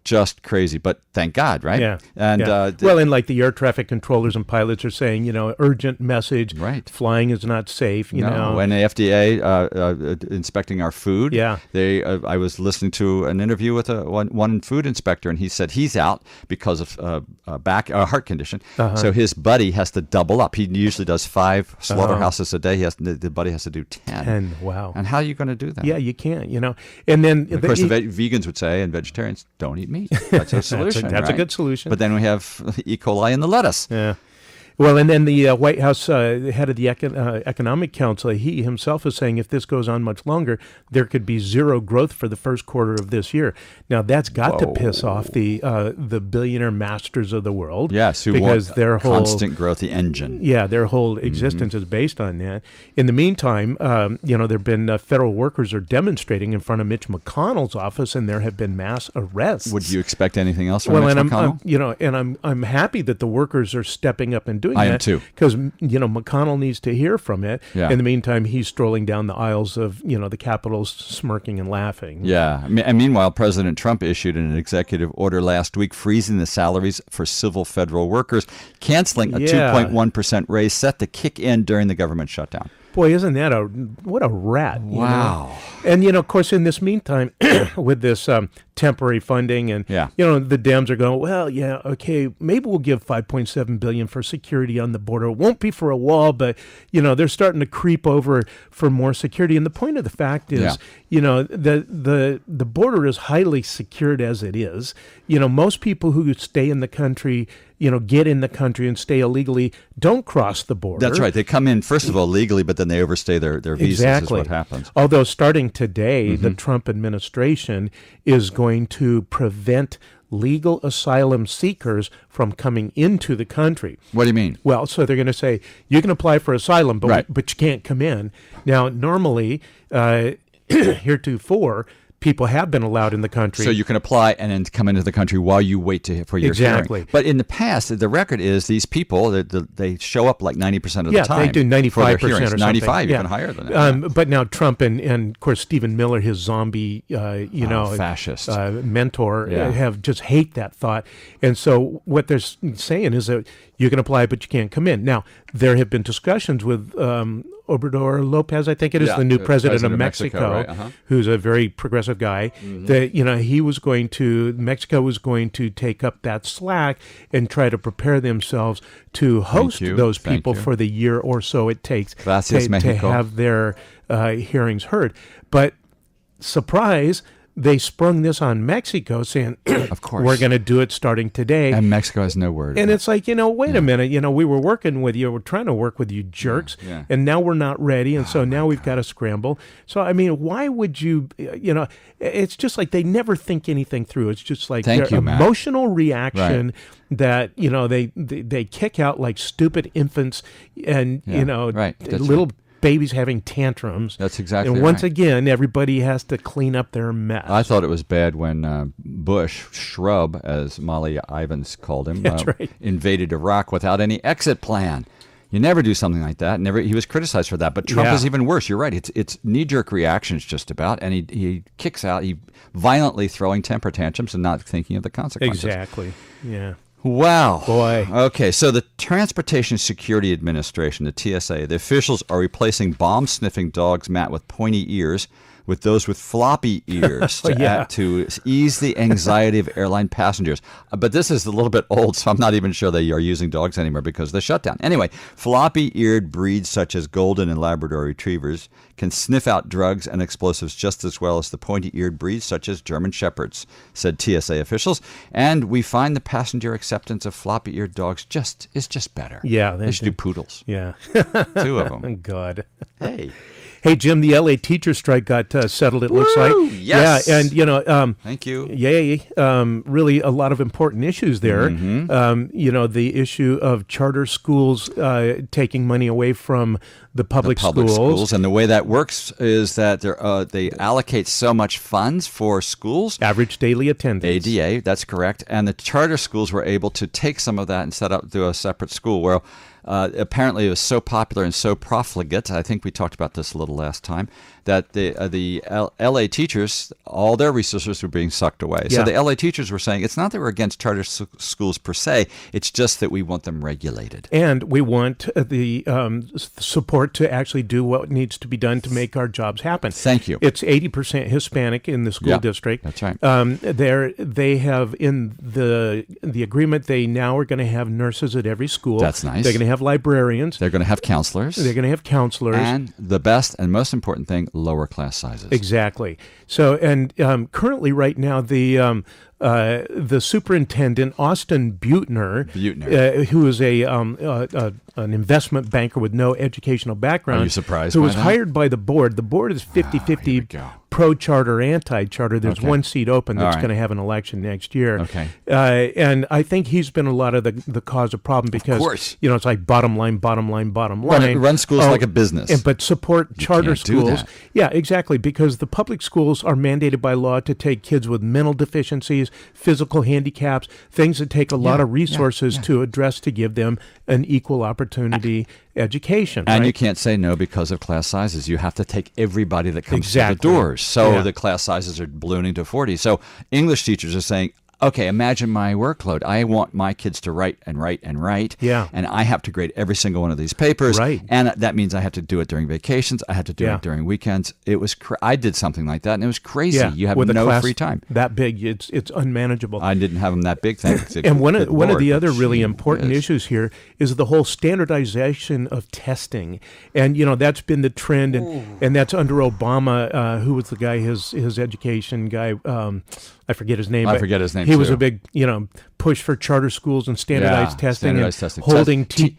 Just crazy, but thank God, right? Yeah. And and like the air traffic controllers and pilots are saying, urgent message. Right. Flying is not safe. You know. And the FDA inspecting our food. Yeah. I was listening to an interview with one food inspector, and he said he's out because of heart condition. So his buddy has to double up. He usually does 5 slaughterhouses a day. The buddy has to do 10. 10. Wow. And how are you going to do that? Yeah, you can't. And then of course, the vegans would say, and vegetarians, don't eat meat. That's a solution. That's a right? good solution. But then we have E. coli in the lettuce. Yeah. Well, and then the White House head of the Economic Council, he himself is saying if this goes on much longer, there could be zero growth for the first quarter of this year. Now, that's got to piss off the billionaire masters of the world. Yes, who because want their whole constant growth, the engine. Yeah, their whole existence is based on that. In the meantime, there have been federal workers are demonstrating in front of Mitch McConnell's office, and there have been mass arrests. Would you expect anything else from Mitch McConnell? I'm happy that the workers are stepping up and doing I that. am too. Because, McConnell needs to hear from it. Yeah. In the meantime, he's strolling down the aisles of, the Capitol smirking and laughing. Yeah. And meanwhile, President Trump issued an executive order last week freezing the salaries for civil federal workers, canceling a 2.1% raise set to kick in during the government shutdown. Boy, isn't that what a rat? Wow. And, of course, in this meantime, with this temporary funding and, Yeah. the Dems are going, well, yeah, okay, maybe we'll give $5.7 billion for security on the border. It won't be for a wall, but, they're starting to creep over for more security. And the point of the fact is, the border is highly secured as it is. Most people who stay in the country, get in the country and stay illegally don't cross the border. That's right. They come in, first of all, legally, but then they overstay their visas Exactly. is what happens. Although starting today, the Trump administration is going to prevent legal asylum seekers from coming into the country. What do you mean? Well, so they're going to say, you can apply for asylum, but, Right. but you can't come in. Now, normally, heretofore, people have been allowed in the country. So you can apply and then come into the country while you wait for your Exactly. hearing. But in the past, the record is these people, they show up like 90% of the time. Yeah, they do 95% for their or hearings. something. 95, Yeah. even higher than that. But now Trump and of course, Stephen Miller, his zombie, fascist. mentor, Yeah. have just hate that thought. And so what they're saying is that you can apply, but you can't come in. Now, there have been discussions with Obrador Lopez, I think it is, Yeah, the new the president of Mexico, Mexico, right, uh-huh. who's a very progressive guy, that, Mexico was going to take up that slack and try to prepare themselves to host you. those Thank people you. for the year or so it takes Gracias, to Mexico. have their hearings heard. But surprise, they sprung this on Mexico, saying, Of course. we're going to do it starting today. And Mexico has no word. And it's like, wait a minute, we were working with you. We're trying to work with you jerks. Yeah. And now we're not ready. And so now we've got to scramble. So, I mean, why would you, it's just like they never think anything through. It's just like Thank their you, Matt. emotional reaction that, they kick out like stupid infants and, right. That's little babies having tantrums. That's exactly And once right. again, everybody has to clean up their mess. I thought it was bad when Bush, Shrub, as Molly Ivins called him, That's right. invaded Iraq without any exit plan. You never do something like that. He was criticized for that. But Trump Yeah. is even worse. You're right. It's knee-jerk reactions just about, and he kicks out. He violently throwing temper tantrums and not thinking of the consequences. Exactly. Yeah. Wow. Boy. Okay, so the Transportation Security Administration, the TSA, the officials are replacing bomb-sniffing dogs, Matt, with pointy ears with those with floppy ears to ease the anxiety of airline passengers. But this is a little bit old, so I'm not even sure they are using dogs anymore because of the shutdown. Anyway, floppy-eared breeds such as Golden and Labrador Retrievers can sniff out drugs and explosives just as well as the pointy-eared breeds such as German Shepherds, said TSA officials. And we find the passenger acceptance of floppy-eared dogs is just better. Yeah. They should do poodles. Yeah. 2 of them. God. Hey. Hey, Jim, the LA teacher strike got settled, it looks like. Yes. Yeah, and, Thank you. yay, really a lot of important issues there. Mm-hmm. The issue of charter schools taking money away from the public schools. And the way that works is that they allocate so much funds for schools. Average daily attendance. ADA, that's correct. And the charter schools were able to take some of that and do a separate school. Well, apparently it was so popular and so profligate, I think we talked about this a little last time, that the LA teachers, all their resources were being sucked away. Yeah. So the LA teachers were saying, it's not that we're against charter schools per se, it's just that we want them regulated. And we want the support to actually do what needs to be done to make our jobs happen. Thank you. It's 80% Hispanic in the school district. That's right. They have in the agreement, they now are going to have nurses at every school. That's nice. They're going to have librarians. They're going to have counselors. They're going to have counselors. And the best and most important thing, lower class sizes. Exactly. So, and currently, right now, the superintendent, Austin Butner, who is an investment banker with no educational background, Are you surprised who by was that? hired by the board. The board is 50-50 pro-charter, anti-charter. There's one seat open that's going to have an election next year. Okay. And I think he's been a lot of the cause of problem because, course. it's like bottom line. Run schools like a business. But support charter can't do schools. that. Yeah, exactly, because the public schools are mandated by law to take kids with mental deficiencies, physical handicaps, things that take a lot of resources to address to give them an equal opportunity education. And right? you can't say no because of class sizes. You have to take everybody that comes through the doors. So the class sizes are ballooning to 40. So English teachers are saying, okay, imagine my workload. I want my kids to write and write and write. Yeah. And I have to grade every single one of these papers. Right. And that means I have to do it during vacations. I have to do Yeah. it during weekends. It was I did something like that, and it was crazy. Yeah. You have With a no class free time. that big, it's unmanageable. I didn't have them that big, thanks. And one of the Lord, other but really gee important whiz. issues here is the whole standardization of testing, and that's been the trend, and that's under Obama. Who was the guy? His education guy. I forget his name. I but forget his name, He was too. a big push for charter schools and standardized testing, standardized and testing.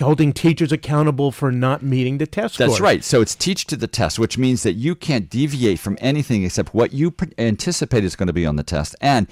holding teachers accountable for not meeting the test scores. That's right. So it's teach to the test, which means that you can't deviate from anything except what you anticipate is going to be on the test. And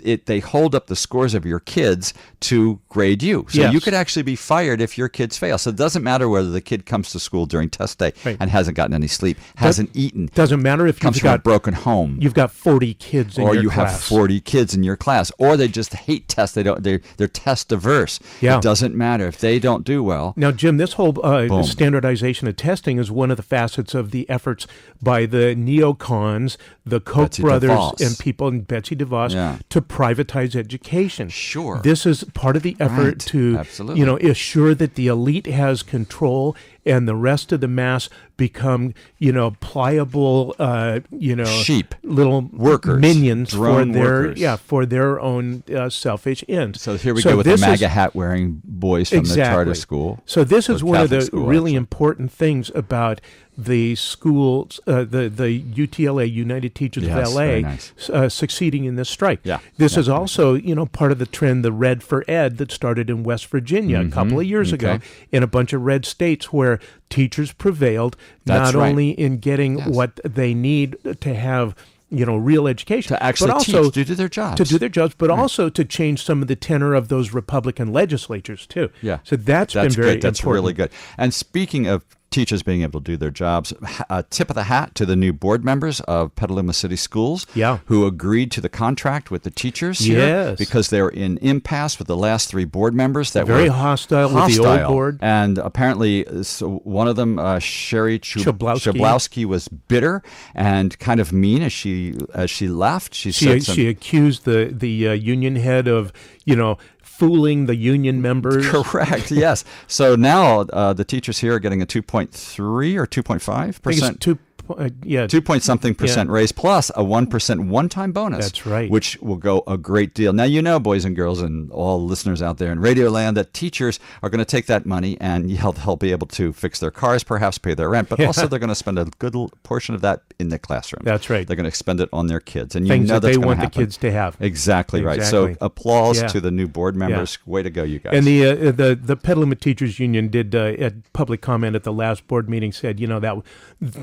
they hold up the scores of your kids to grade you. So Yes. you could actually be fired if your kids fail. So it doesn't matter whether the kid comes to school during test day Right. and hasn't gotten any sleep, hasn't eaten, Doesn't matter if comes you've from a got broken home. you've got 40 kids in Or your you class. have 40 kids in your class, or they just hate tests. They're test averse. Yeah. It doesn't matter if they don't do well. Now, Jim, this whole Boom. standardization of testing is one of the facets of the efforts by the neocons, the Koch Betsy brothers, DeVos. and people, and Betsy DeVos, Yeah. to privatize education. Sure. This is part of the effort Right. to, Absolutely. assure that the elite has control and the rest of the mass become, pliable, Sheep. little Workers. minions Drone for their workers. for their own selfish ends. So here we go with the this is- MAGA hat wearing boys from the charter school. So this is Or one of Catholic the school, really actually. important things about the schools, the UTLA, United Teachers Yes, of very LA, nice. succeeding in this strike. Yeah, This is yeah. also, part of the trend, the Red for Ed, that started in West Virginia a couple of years ago, okay. in a bunch of red states where teachers prevailed, That's not right. only in getting Yes. what they need to have, real education, To actually but also teach, to do their jobs. to do their jobs, but also to change some of the tenor of those Republican legislatures too. Yeah. So that's been very good. That's important. really good. And speaking of teachers being able to do their jobs, tip of the hat to the new board members of Petaluma City Schools, Yeah. who agreed to the contract with the teachers here Yes. because they were in impasse with the last three board members that Very were hostile with the old board. And apparently, so one of them, Sherry Chablowski, was bitter and kind of mean as she left. She said some, She accused the union head of fooling the union members. correct. Yes. So now the teachers here are getting a 2.3 or 2.5%. I think it's 2-point-something% raise plus a 1% one-time bonus. That's right. Which will go a great deal. Now, boys and girls and all listeners out there in Radio Land, that teachers are going to take that money and they'll be able to fix their cars, perhaps pay their rent, but also they're going to spend a good portion of that in the classroom. That's right. They're going to spend it on their kids. And Things that that's they going want to the kids to have. Exactly right. Exactly. So applause Yeah. to the new board members. Way to go, you guys. And the Petaluma Teachers Union did a public comment at the last board meeting, said that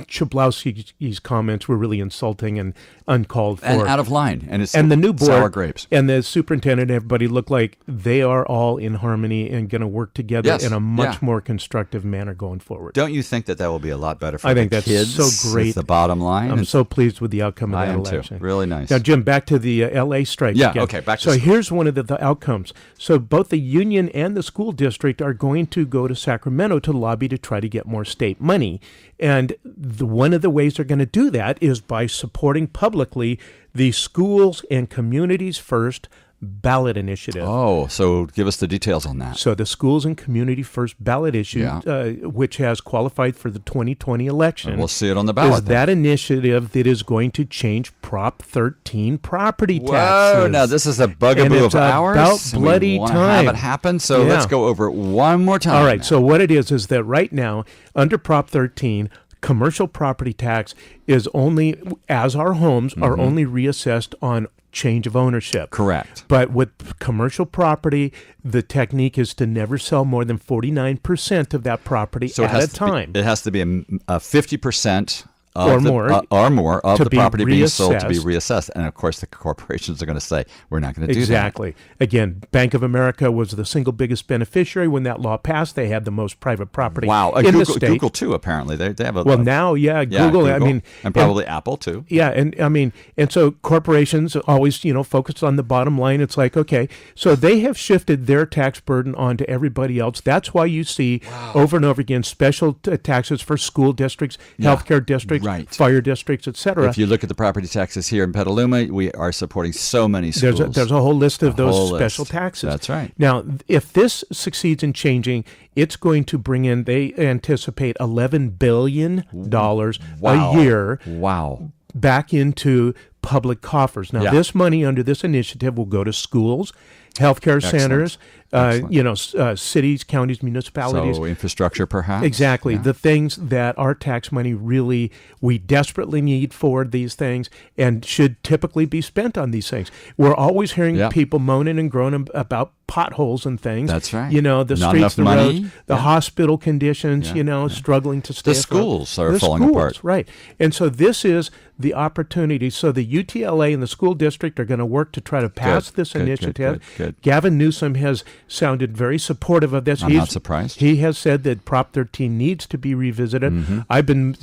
Chablowski's comments were really insulting and uncalled for. and out of line. And it's And the new board sour grapes. and the superintendent and everybody look like they are all in harmony and going to work together Yes, in a much yeah. more constructive manner going forward. Don't you think that will be a lot better for I the think that's kids? so great. Is the bottom line. I'm so pleased with the outcome of I that am election. too. Really nice. Now, Jim, back to the LA strike. Yeah, again. okay, back to So school. here's one of the outcomes. So both the union and the school district are going to go to Sacramento to lobby to try to get more state money. And one of the ways they're going to do that is by supporting publicly the Schools and Communities First ballot initiative. Oh, so give us the details on that. So the Schools and Community First ballot issue, Yeah. which has qualified for the 2020 election, We'll see it on the ballot. is that initiative that is going to change Prop 13 property Whoa, taxes. now this is a And bugaboo it's of ours. about and bloody we wanna time. have it happen, so Yeah. let's go over it one more time. All right, now. so what it is that right now, under Prop 13, commercial property tax is only, as our homes are only reassessed on change of ownership. Correct. But with commercial property, the technique is to never sell more than 49% of that property So at a time. It has to be a 50% Or of the, more of to the be property being sold to be reassessed. reassessed. And of course, the corporations are going to say, we're not going to do Exactly. Again, Bank of America was the single biggest beneficiary when that law passed. They had the most private property that. Wow. in Google, the state. Google, too, apparently. They have a. Well, now, yeah, Google. I mean, and probably Apple, too. Yeah, and so corporations always, focus on the bottom line. It's like, okay, so they have shifted their tax burden onto everybody else. That's why you see over and over again special taxes for school districts, healthcare districts, districts, Right. fire districts, etc. If you look at the property taxes here in Petaluma, we are supporting so many schools. There's a whole list of those whole special list. taxes. That's right. Now, if this succeeds in changing, it's going to bring in, they anticipate $11 billion Wow. a year Wow. back into public coffers. Now, Yeah. this money under this initiative will go to schools, healthcare Excellent. centers, Excellent. cities, counties, municipalities. So infrastructure, perhaps? Exactly. Yeah. The things that our tax money really, we desperately need for these things and should typically be spent on these things. We're always hearing Yep. people moaning and groaning about potholes and things. That's right. The Not streets, enough the money. roads, the Yeah. hospital conditions, Yeah. struggling to stay The afloat. schools are The falling schools, apart. right. And so this is the opportunity. So the UTLA and the school district are going to work to try to pass this Good, initiative. good. Gavin Newsom has sounded very supportive of this. I'm not surprised. He has said that Prop 13 needs to be revisited. Mm-hmm. I've been,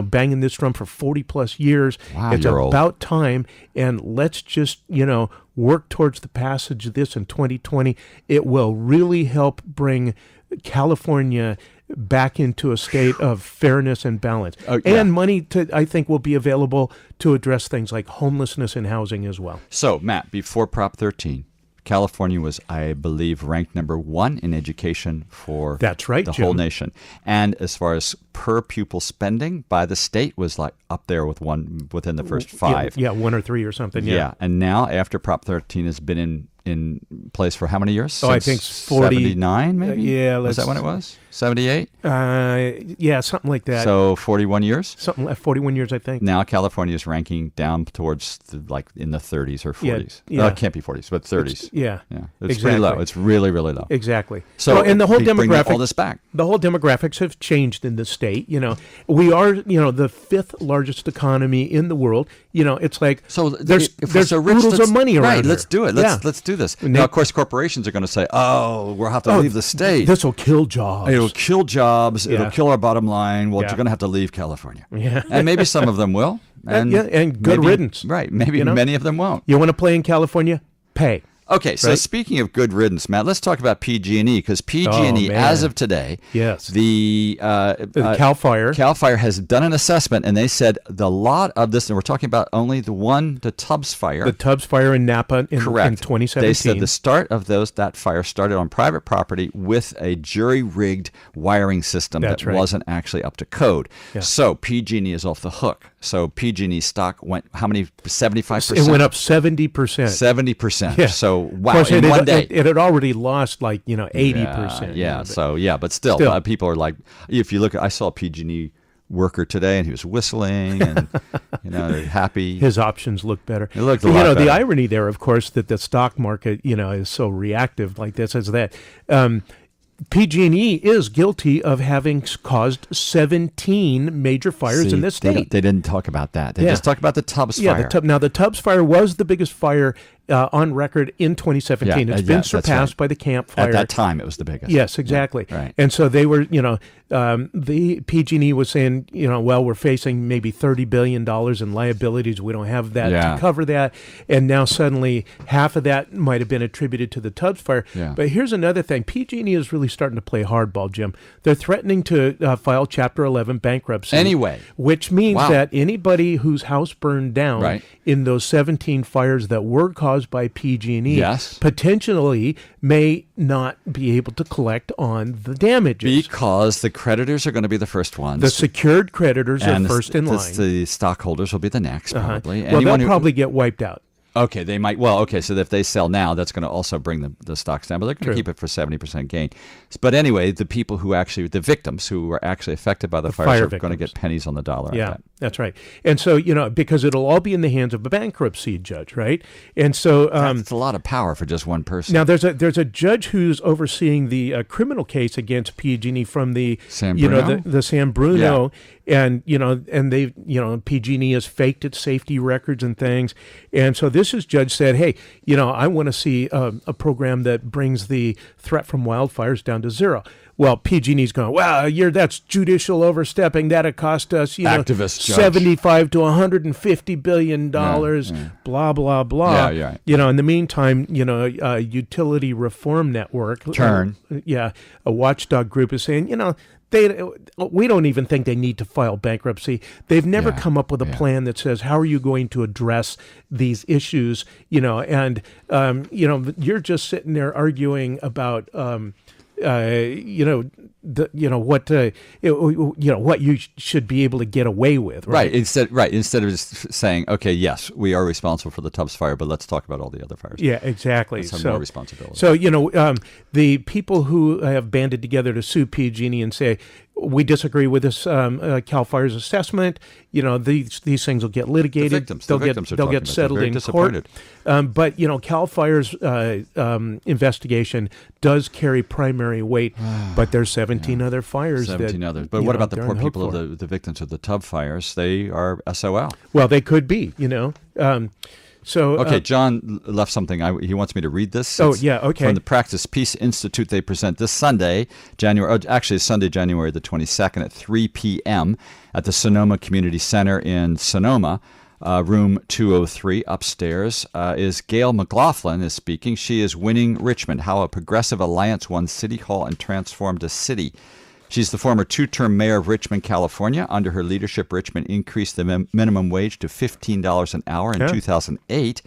banging this drum for 40 plus years. Wow, it's you're old. about time, and let's just, work towards the passage of this in 2020. It will really help bring California back into a state of fairness and balance. Oh, yeah. And money, I think, will be available to address things like homelessness and housing as well. So, Matt, before Prop 13, California was, I believe, ranked number 1 in education for That's right, the Jim. whole nation. And as far as per pupil spending by the state was like up there with one within the first 5. Yeah, 1 or 3 or something. Yeah. And now after Prop 13 has been in place for how many years? Oh, I Since think 40 79 maybe? yeah, Was that let's- when it was? 78? Yeah, something like that. So 41 years? Something like 41 years, I think. Now California is ranking down towards in the 30s or 40s. Yeah, No, yeah. it can't be 40s, but 30s. Yeah. It's pretty low. Exactly. It's really, really low. Exactly. So and the whole bring demographic, all this back. the whole demographics have changed in the state. We are, the 5th largest economy in the world. It's like So there's if we're so rich, oodles let's- of money around. Right, let's here. do it. Let's do this. And Now, they- of course, corporations are going to say, "Oh, we'll have to leave the state. This will kill jobs. It'll kill jobs. Yeah. It'll kill our bottom line. Well, Yeah. you're going to have to leave California." Yeah. And maybe some of them will. And and good maybe- riddance. Right. Maybe You know? many of them won't. You want to play in California? Pay. Okay, so Right? speaking of good riddance, Matt, let's talk about PG&E because PG&E, Oh, man. as of today, Yes. the Cal Fire. Cal Fire has done an assessment, and they said the lot of this, and we're talking about only the Tubbs fire. The Tubbs Fire in Napa in Correct. 2017. They said the start of that fire started on private property with a jury-rigged wiring system That's that right. wasn't actually up to code. Yeah. So PG&E is off the hook. So PG&E stock went how many? 75%. It went up 70%. 70%. Yeah. So wow, Of course, in one day. it had already lost 80%. Yeah. but So yeah, but still, people are like, if you look, I saw a PG&E worker today, and he was whistling and happy. his options look better. It looked a But, lot the better. irony there, of course, that the stock market, is so reactive like this is that PG&E is guilty of having caused 17 major fires See, in this state. They didn't talk about that. They Yeah. just talked about the Tubbs fire. Now the Tubbs fire was the biggest fire on record in 2017. Yeah, It's yeah, been that's surpassed right. by the Camp Fire. At that time, it was the biggest. Yes, exactly. Yeah, right. And so they were, the PG&E was saying, we're facing maybe $30 billion in liabilities. We don't have that Yeah. to cover that. And now suddenly half of that might have been attributed to the Tubbs fire. Yeah. But here's another thing. PG&E is really starting to play hardball, Jim. They're threatening to file Chapter 11 bankruptcy. Anyway. Which means Wow. that anybody whose house burned down Right. in those 17 fires that were caused by PG&E Yes. potentially may not be able to collect on the damages. Because the creditors are going to be the first ones. The secured creditors and are first in line. The stockholders will be the next, probably. Well, Anyone they'll probably get wiped out. Okay, they might. Well, okay, so if they sell now, that's going to also bring the stocks down, but they're going True. to keep it for 70% gain. But anyway, the people the victims who were actually affected by the fires fire are going to victims. get pennies on the dollar. I Yeah, bet. that's right. And so, because it'll all be in the hands of a bankruptcy judge, right? And so That's a lot of power for just one person. now there's a judge who's overseeing the criminal case against PG&E from the San you know Bruno? the San Bruno and they PG&E has faked its safety records and things, and so this judge said, hey, I want to see a program that brings the threat from wildfires down to zero. Well, PG&E's going, well, that's judicial overstepping. That'd cost us, Activist judge. 75 to 150 billion dollars. Blah blah blah. Yeah, yeah. In the meantime, Utility Reform Network, Turn. a watchdog group is saying, we don't even think they need to file bankruptcy. They've never come up with a plan that says, how are you going to address these issues? And you're just sitting there arguing about what you should be able to get away with, right? Instead of just saying, okay, yes, we are responsible for the Tubbs fire, but let's talk about all the other fires. Yeah, exactly. Let's have more responsibility. So the people who have banded together to sue PG&E and say, we disagree with this Cal Fire's assessment. These things will get litigated. They'll get settled in court. But Cal Fire's investigation does carry primary weight. But there's 17 other fires. 17 others. But what about the poor people of the victims of the Tubbs fires? They are SOL. Well, they could be. Okay, John left something. He wants me to read this. Okay. From the Praxis Peace Institute, they present this Sunday, January the 22nd at 3 p.m. at the Sonoma Community Center in Sonoma, room 203 upstairs. Is Gail McLaughlin is speaking. She is Winning Richmond, How a Progressive Alliance Won City Hall and Transformed a City. She's the former two-term mayor of Richmond, California. Under her leadership, Richmond increased the minimum wage to $15 an hour in 2008,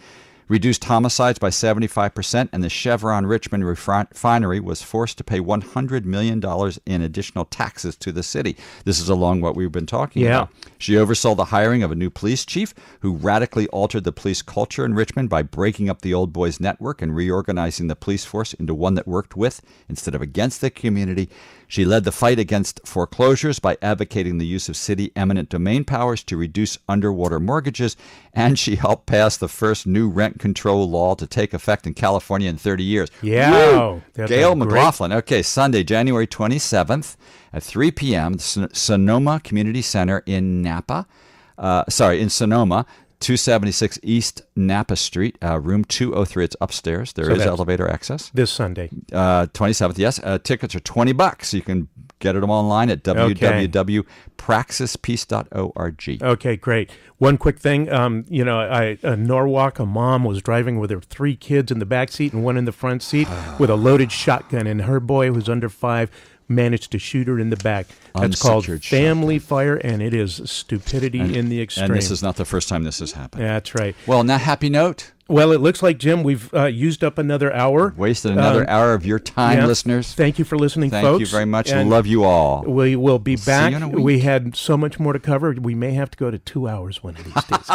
reduced homicides by 75%, and the Chevron Richmond refinery was forced to pay $100 million in additional taxes to the city. This is along what we've been talking about. She oversaw the hiring of a new police chief who radically altered the police culture in Richmond by breaking up the old boys network and reorganizing the police force into one that worked with instead of against the community. She led the fight against foreclosures by advocating the use of city eminent domain powers to reduce underwater mortgages, and she helped pass the first new rent control law to take effect in California in 30 years. Yeah. Gail McLaughlin. Okay, Sunday, January 27th at 3 p.m., Sonoma Community Center in in Sonoma. 276 East Napa Street, room 203. It's upstairs. There is elevator access. This Sunday. 27th, yes. Tickets are $20. You can get them online at www.praxispeace.org. Okay, great. One quick thing. Norwalk, a mom was driving with her 3 kids in the back seat and one in the front seat with a loaded shotgun, and her boy, who's under 5, managed to shoot her in the back. That's called family fire, and it is stupidity in the extreme. And this is not the first time this has happened. That's right. Well, on that happy note. Well, it looks like, Jim, we've used up another hour. Wasted another hour of your time, listeners. Thank you for listening, folks. Thank you very much. I love you all. We will be back. See you in a week. We had so much more to cover. We may have to go to 2 hours one of these days.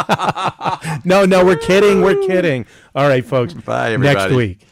No, we're kidding. We're kidding. All right, folks. Bye, everybody. Next week.